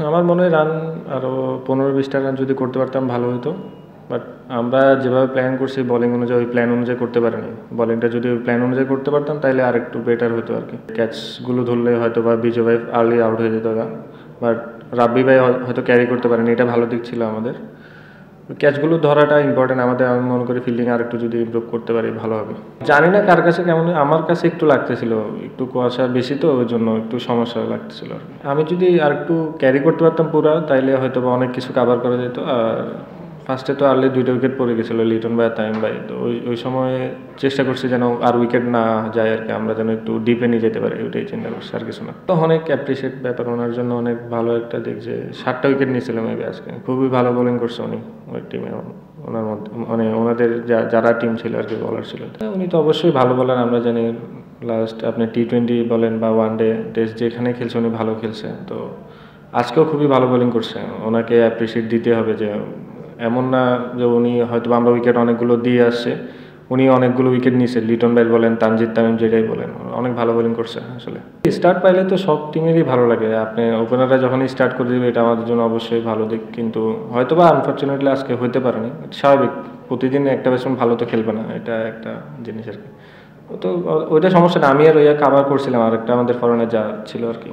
আমার মনে হয় রান আরও 15-20টা রান যদি করতে পারতাম ভালো হতো। বাট আমরা যেভাবে প্ল্যান করছি বোলিং অনুযায়ী, ওই প্ল্যান অনুযায়ী করতে পারিনি। বোলিংটা যদি ওই প্ল্যান অনুযায়ী করতে পারতাম তাহলে আর একটু বেটার হতো আর কি। ক্যাচগুলো ধরলে হয়তো বা বিজয় ভাই আর্লি আউট হয়ে যেত, বাট রাব্বি ভাই হয়তো ক্যারি করতে পারেনি, এটা ভালো দিক ছিল আমাদের। ক্যাচগুলো ধরাটা ইম্পর্টেন্ট আমাদের। আমি মনে করি ফিল্ডিং আর একটু যদি ইমপ্রুভ করতে পারি ভালো হবে। জানি না কার কাছে কেমন, আমার কাছে একটু লাগতেছিল, একটু কুয়াশা বেশি তো ওই জন্য একটু সমস্যা লাগতেছিল। আমি যদি আর একটু ক্যারি করতে পারতাম পুরা, তাইলে হয়তো বা অনেক কিছু কাভার করা যেত। আর ফার্স্টে তো আর্লি 2টা উইকেট পড়ে গেছিলো, লিটন ভাই আর তামিম ভাই। তো ওই সময় চেষ্টা করছি যেন আর উইকেট না যায় আর কি, আমরা যেন একটু ডিপে নিয়ে যেতে পারি, ওইটাই চিন্তা করছি, আর কিছু না। তো অনেক অ্যাপ্রিসিয়েট ব্যাপার ওনার জন্য, অনেক ভালো একটা দিক যে 7টা উইকেট নিয়েছিলাম মেবি আজকে। খুবই ভালো বোলিং করছে উনি ওই টিমে, ওনার মধ্যে মানে ওনাদের যারা টিম ছিল আর কি, বলার ছিল। উনি তো অবশ্যই ভালো বলার, আমরা জানি। লাস্ট আপনি T20 বলেন বা ওয়ানডে টেস্ট যেখানে খেলছে উনি ভালো খেলছে। তো আজকেও খুবই ভালো বোলিং করছে, ওনাকে অ্যাপ্রিসিয়েট দিতে হবে। যে এমন না যে উনি হয়তো আমরা উইকেট অনেকগুলো দিয়ে আসছে, উনি অনেকগুলো উইকেট নিয়েছে। লিটন ভাই বলেন, তানজিদ তামিম যেটাই বলেন, অনেক ভালো বোলিং করছে আসলে। স্টার্ট পাইলে তো সব টিমেরই ভালো লাগে। আপনি ওপেনাররা যখনই স্টার্ট করে দেবে এটা আমাদের জন্য অবশ্যই ভালো দিক। কিন্তু হয়তো বা আনফর্চুনেটলি আজকে হইতে পারেনি, স্বাভাবিক। প্রতিদিন একটা ব্যাটসম্যান ভালো তো খেলবে না, এটা একটা জিনিস আর কি। তো ওইটা সমস্যা না, আমি আর ওইয়া কাভার করছিলাম আর একটা আমাদের ফরেনার যা ছিল আর কি।